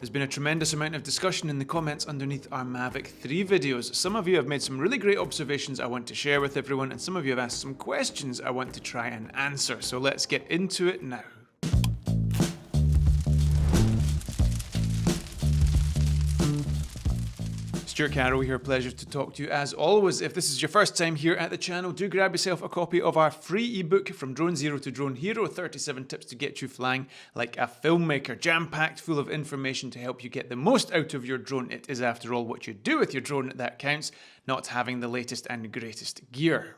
There's been a tremendous amount of discussion in the comments underneath our Mavic 3 videos. Some of you have made some really great observations I want to share with everyone, and some of you have asked some questions I want to try and answer. So let's get into it now. Stuart Carroll here, pleasure to talk to you as always. If this is your first time here at the channel, do grab yourself a copy of our free ebook From Drone Zero to Drone Hero, 37 tips to get you flying like a filmmaker, jam-packed full of information to help you get the most out of your drone. It is after all what you do with your drone that counts, not having the latest and greatest gear.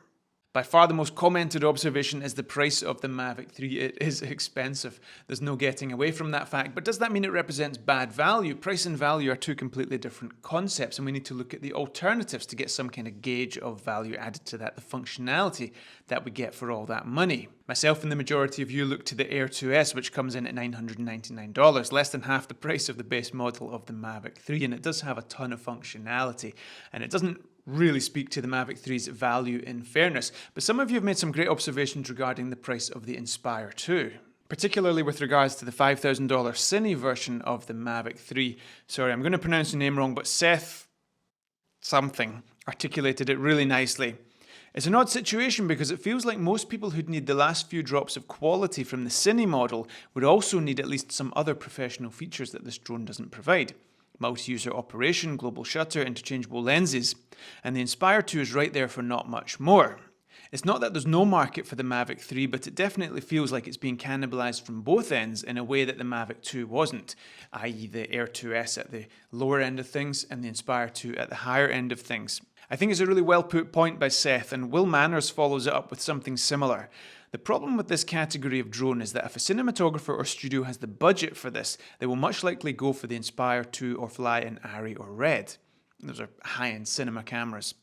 By far the most commented observation is the price of the Mavic 3. It is expensive. There's no getting away from that fact. But does that mean it represents bad value? Price and value are two completely different concepts, and we need to look at the alternatives to get some kind of gauge of value added to that, the functionality that we get for all that money. Myself and the majority of you look to the Air 2S, which comes in at $999, less than half the price of the base model of the Mavic 3, and it does have a ton of functionality, and it doesn't really speak to the Mavic 3's value in fairness. But some of you have made some great observations regarding the price of the Inspire 2, particularly with regards to the $5,000 Cine version of the Mavic 3. Sorry, I'm going to pronounce the name wrong, but Seth something articulated it really nicely. It's an odd situation because it feels like most people who'd need the last few drops of quality from the Cine model would also need at least some other professional features that this drone doesn't provide. Multi-user operation, global shutter, interchangeable lenses, and the Inspire 2 is right there for not much more. It's not that there's no market for the Mavic 3, but it definitely feels like it's being cannibalized from both ends in a way that the Mavic 2 wasn't, i.e. the Air 2S at the lower end of things and the Inspire 2 at the higher end of things. I think it's a really well put point by Seth, and Will Manners follows it up with something similar. The problem with this category of drone is that if a cinematographer or studio has the budget for this, they will much likely go for the Inspire 2 or fly an Arri or Red. Those are high-end cinema cameras.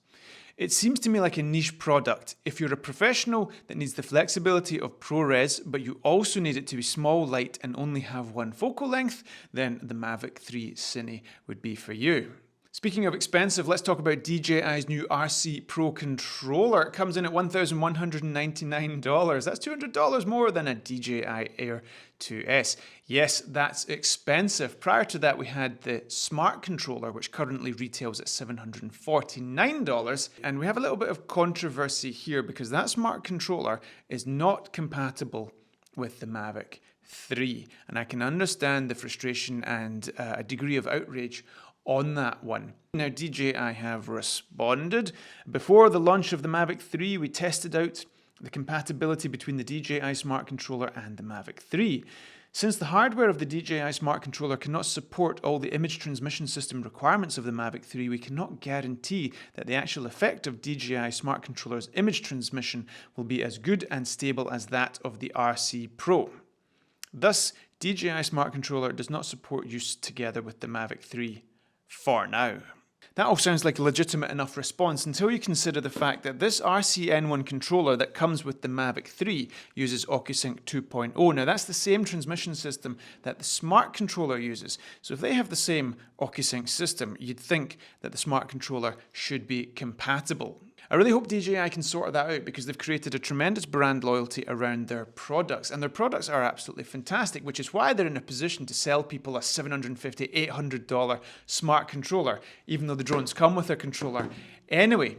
It seems to me like a niche product. If you're a professional that needs the flexibility of ProRes, but you also need it to be small, light, and only have one focal length, then the Mavic 3 Cine would be for you. Speaking of expensive, let's talk about DJI's new RC Pro controller. It comes in at $1,199. That's $200 more than a DJI Air 2S. Yes, that's expensive. Prior to that, we had the Smart Controller, which currently retails at $749. And we have a little bit of controversy here because that Smart Controller is not compatible with the Mavic 3. And I can understand the frustration and a degree of outrage on that one. Now DJI have responded. Before the launch of the Mavic 3, we tested out the compatibility between the DJI Smart Controller and the Mavic 3. Since the hardware of the DJI Smart Controller cannot support all the image transmission system requirements of the Mavic 3, we cannot guarantee that the actual effect of DJI Smart Controller's image transmission will be as good and stable as that of the RC Pro. Thus, DJI Smart Controller does not support use together with the Mavic 3. For now. That all sounds like a legitimate enough response until you consider the fact that this RC-N1 controller that comes with the Mavic 3 uses OcuSync 2.0. Now that's the same transmission system that the Smart Controller uses. So if they have the same OcuSync system, you'd think that the Smart Controller should be compatible. I really hope DJI can sort that out because they've created a tremendous brand loyalty around their products, and their products are absolutely fantastic, which is why they're in a position to sell people a $750, $800 smart controller, even though the drones come with a controller anyway.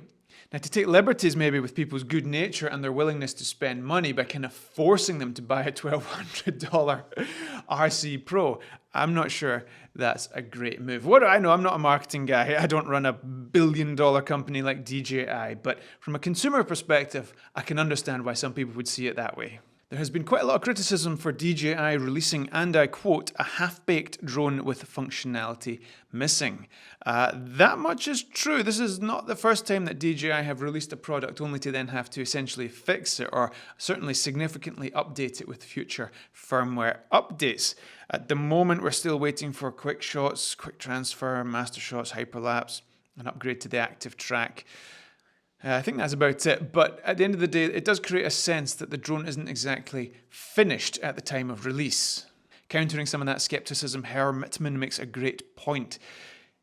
Now, to take liberties maybe with people's good nature and their willingness to spend money by kind of forcing them to buy a $1,200 RC Pro, I'm not sure that's a great move. What do I know? I'm not a marketing guy. I don't run a billion-dollar company like DJI, but from a consumer perspective, I can understand why some people would see it that way. There has been quite a lot of criticism for DJI releasing, and I quote, a half-baked drone with functionality missing. That much is true. This is not the first time that DJI have released a product only to then have to essentially fix it or certainly significantly update it with future firmware updates. At the moment, we're still waiting for quick shots, quick transfer, master shots, hyperlapse, an upgrade to the active track. I think that's about it, but at the end of the day, it does create a sense that the drone isn't exactly finished at the time of release. Countering some of that skepticism, Herr Mittman makes a great point.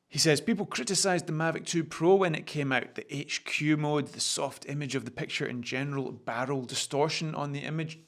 He says, people criticised the Mavic 2 Pro when it came out. The HQ mode, the soft image of the picture in general, barrel distortion on the image.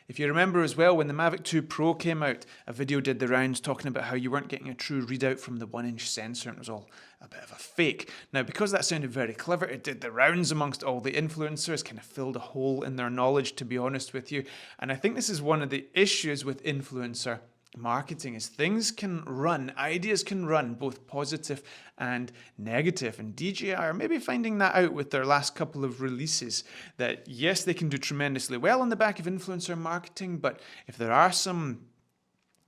If you remember as well, when the Mavic 2 Pro came out, a video did the rounds talking about how you weren't getting a true readout from the 1-inch sensor and it was all a bit of a fake. Now, because that sounded very clever, it did the rounds amongst all the influencers, kind of filled a hole in their knowledge, to be honest with you. And I think this is one of the issues with influencer marketing is things can run, ideas can run both positive and negative, and DJI are maybe finding that out with their last couple of releases, that yes, they can do tremendously well on the back of influencer marketing, but if there are some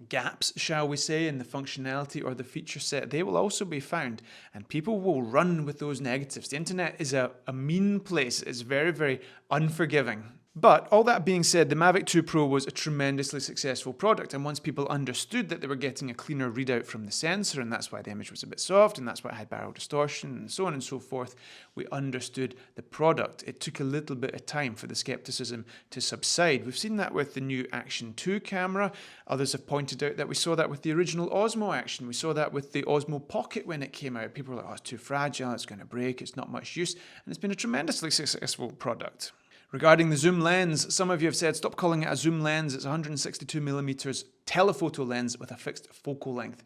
gaps, shall we say, in the functionality or the feature set, they will also be found, and people will run with those negatives. The internet is a mean place. It's very, very unforgiving. But all that being said, the Mavic 2 Pro was a tremendously successful product, and once people understood that they were getting a cleaner readout from the sensor, and that's why the image was a bit soft, and that's why it had barrel distortion, and so on and so forth, we understood the product. It took a little bit of time for the skepticism to subside. We've seen that with the new Action 2 camera. Others have pointed out that we saw that with the original Osmo Action. We saw that with the Osmo Pocket when it came out. People were like, oh, it's too fragile, it's going to break, it's not much use, and it's been a tremendously successful product. Regarding the zoom lens, some of you have said, stop calling it a zoom lens, it's a 162mm telephoto lens with a fixed focal length.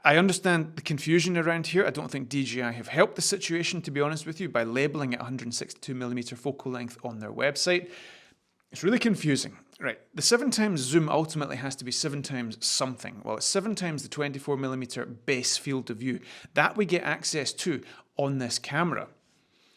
I understand the confusion around here. I don't think DJI have helped the situation, to be honest with you, by labeling it 162mm focal length on their website. It's really confusing. Right, the 7x zoom ultimately has to be 7x something. Well, it's 7x the 24mm base field of view. That we get access to on this camera.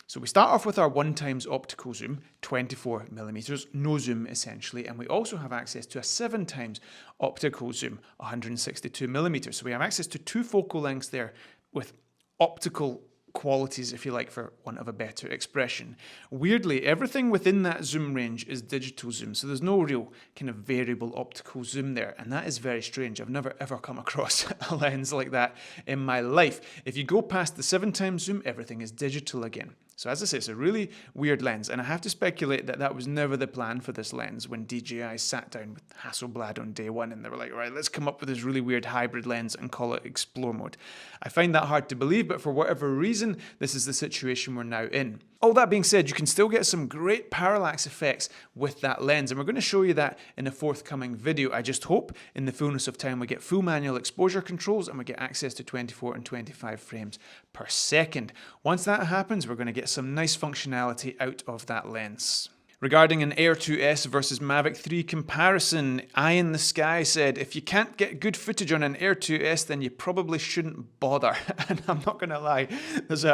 So we start off with our 1x optical zoom, 24mm, no zoom essentially, and we also have access to a 7x optical zoom, 162mm. So we have access to two focal lengths there with optical qualities, if you like, for want of a better expression. Weirdly, everything within that zoom range is digital zoom, so there's no real kind of variable optical zoom there, and that is very strange. I've never ever come across a lens like that in my life. If you go past the 7x zoom, everything is digital again. So as I say, it's a really weird lens, and I have to speculate that that was never the plan for this lens when DJI sat down with Hasselblad on day one and they were like, right, let's come up with this really weird hybrid lens and call it Explore Mode. I find that hard to believe, but for whatever reason, this is the situation we're now in. All that being said, you can still get some great parallax effects with that lens, and we're going to show you that in a forthcoming video. I just hope in the fullness of time we get full manual exposure controls and we get access to 24 and 25 frames per second. Once that happens, we're going to get some nice functionality out of that lens. Regarding an Air 2S versus Mavic 3 comparison, Eye in the Sky said, if you can't get good footage on an Air 2S, then you probably shouldn't bother. And I'm not going to lie, there's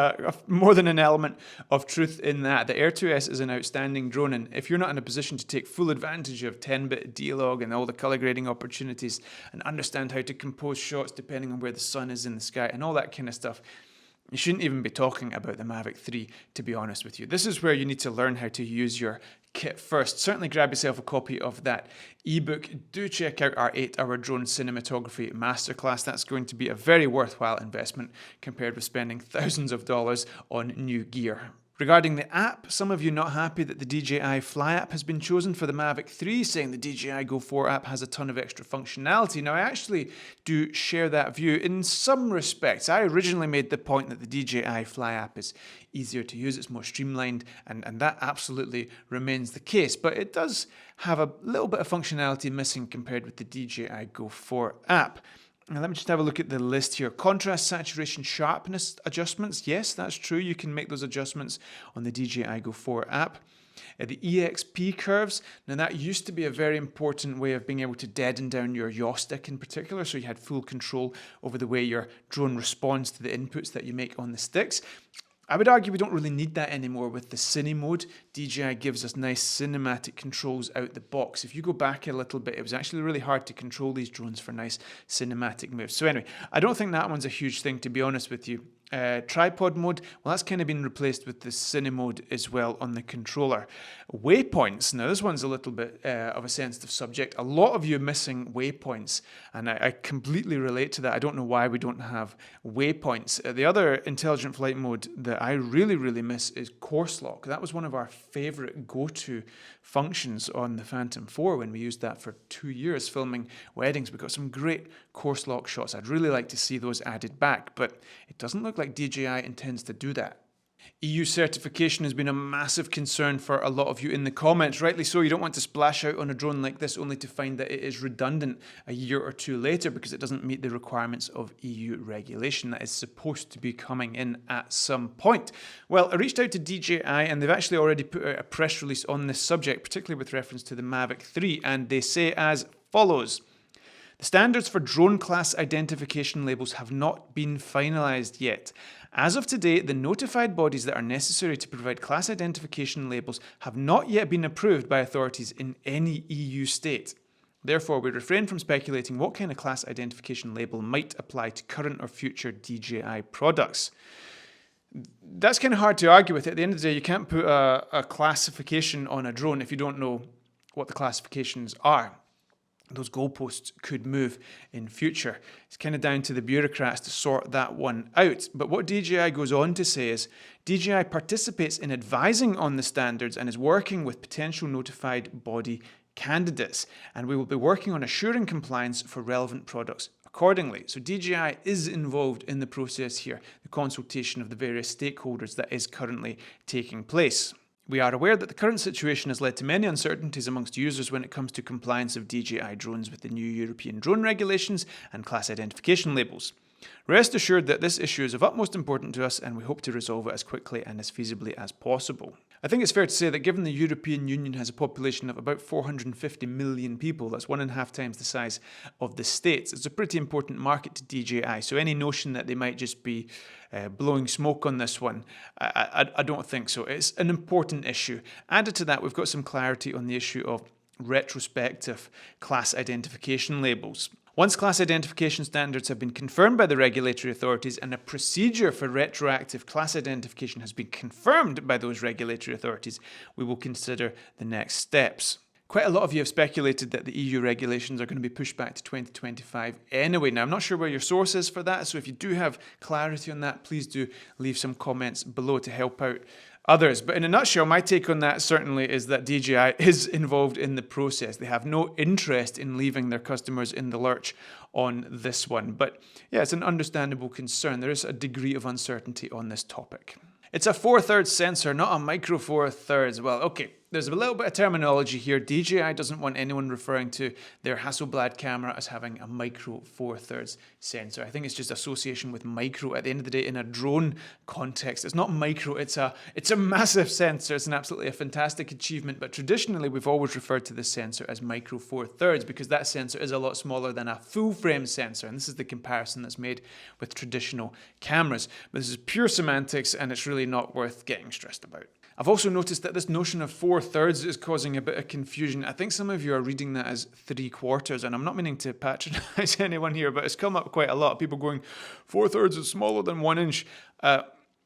more than an element of truth in that. The Air 2S is an outstanding drone, and if you're not in a position to take full advantage of 10-bit D-Log and all the color grading opportunities and understand how to compose shots depending on where the sun is in the sky and all that kind of stuff, you shouldn't even be talking about the Mavic 3, to be honest with you. This is where you need to learn how to use your kit first. Certainly grab yourself a copy of that ebook. Do check out our 8-hour drone cinematography masterclass. That's going to be a very worthwhile investment compared with spending thousands of dollars on new gear. Regarding the app, some of you not happy that the DJI Fly app has been chosen for the Mavic 3, saying the DJI Go 4 app has a ton of extra functionality. Now, I actually do share that view in some respects. I originally made the point that the DJI Fly app is easier to use, it's more streamlined, and that absolutely remains the case. But it does have a little bit of functionality missing compared with the DJI Go 4 app. Now let me just have a look at the list here. Contrast, saturation, sharpness adjustments. Yes, that's true. You can make those adjustments on the DJI Go 4 app. The EXP curves. Now that used to be a very important way of being able to deaden down your yaw stick in particular, so you had full control over the way your drone responds to the inputs that you make on the sticks. I would argue we don't really need that anymore with the Cine mode. DJI gives us nice cinematic controls out the box. If you go back a little bit, it was actually really hard to control these drones for nice cinematic moves. So anyway, I don't think that one's a huge thing, to be honest with you. Tripod mode, well, that's kind of been replaced with the Cine mode as well on the controller. Waypoints, now this one's a little bit of a sensitive subject. A lot of you are missing waypoints, and I completely relate to that. I don't know why we don't have waypoints. The other intelligent flight mode that I really, really miss is course lock. That was one of our favorite go-to functions on the Phantom 4 when we used that for 2 years filming weddings. We got some great course lock shots. I'd really like to see those added back, but it doesn't look like DJI intends to do that. EU certification has been a massive concern for a lot of you in the comments. Rightly so, you don't want to splash out on a drone like this only to find that it is redundant a year or two later because it doesn't meet the requirements of EU regulation that is supposed to be coming in at some point. Well, I reached out to DJI and they've actually already put out a press release on this subject, particularly with reference to the Mavic 3, and they say as follows. The standards for drone class identification labels have not been finalised yet. As of today, the notified bodies that are necessary to provide class identification labels have not yet been approved by authorities in any EU state. Therefore, we refrain from speculating what kind of class identification label might apply to current or future DJI products. That's kind of hard to argue with. At the end of the day, you can't put a classification on a drone if you don't know what the classifications are. Those goalposts could move in future. It's kind of down to the bureaucrats to sort that one out. But what DJI goes on to say is, DJI participates in advising on the standards and is working with potential notified body candidates. And we will be working on assuring compliance for relevant products accordingly. So DJI is involved in the process here, the consultation of the various stakeholders that is currently taking place. We are aware that the current situation has led to many uncertainties amongst users when it comes to compliance of DJI drones with the new European drone regulations and class identification labels. Rest assured that this issue is of utmost importance to us and we hope to resolve it as quickly and as feasibly as possible. I think it's fair to say that given the European Union has a population of about 450 million people, that's 1.5 times the size of the States, it's a pretty important market to DJI. So any notion that they might just be blowing smoke on this one, I don't think so. It's an important issue. Added to that, we've got some clarity on the issue of retrospective class identification labels. Once class identification standards have been confirmed by the regulatory authorities and a procedure for retroactive class identification has been confirmed by those regulatory authorities, we will consider the next steps. Quite a lot of you have speculated that the EU regulations are going to be pushed back to 2025 anyway. Now, I'm not sure where your source is for that, so if you do have clarity on that, please do leave some comments below to help out others. But in a nutshell, my take on that certainly is that DJI is involved in the process. They have no interest in leaving their customers in the lurch on this one. But yeah, it's an understandable concern. There is a degree of uncertainty on this topic. It's a 4/3 sensor, not a micro 4/3. Well, okay, there's a little bit of terminology here. DJI doesn't want anyone referring to their Hasselblad camera as having a micro 4/3 sensor. I think it's just association with micro. At the end of the day, in a drone context, it's not micro, it's a massive sensor. It's absolutely a fantastic achievement, but traditionally we've always referred to this sensor as micro 4/3 because that sensor is a lot smaller than a full frame sensor, and this is the comparison that's made with traditional cameras. But this is pure semantics and it's really not worth getting stressed about. I've also noticed that this notion of 4/3 is causing a bit of confusion. I think some of you are reading that as 3/4, and I'm not meaning to patronize anyone here, but it's come up quite a lot. People going, 4/3 is smaller than 1 inch.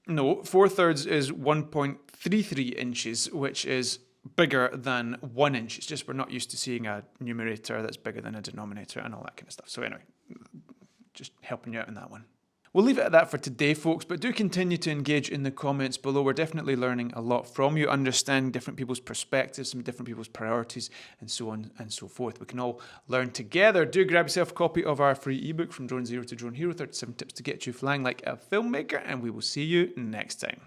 No, 4/3 is 1.33 inches, which is bigger than 1 inch. It's just we're not used to seeing a numerator that's bigger than a denominator and all that kind of stuff. So anyway, just helping you out on that one. We'll leave it at that for today, folks, but do continue to engage in the comments below. We're definitely learning a lot from you, understanding different people's perspectives, some different people's priorities, and so on and so forth. We can all learn together. Do grab yourself a copy of our free ebook, From Drone Zero to Drone Hero, 37 Tips to Get You Flying Like a Filmmaker, and we will see you next time.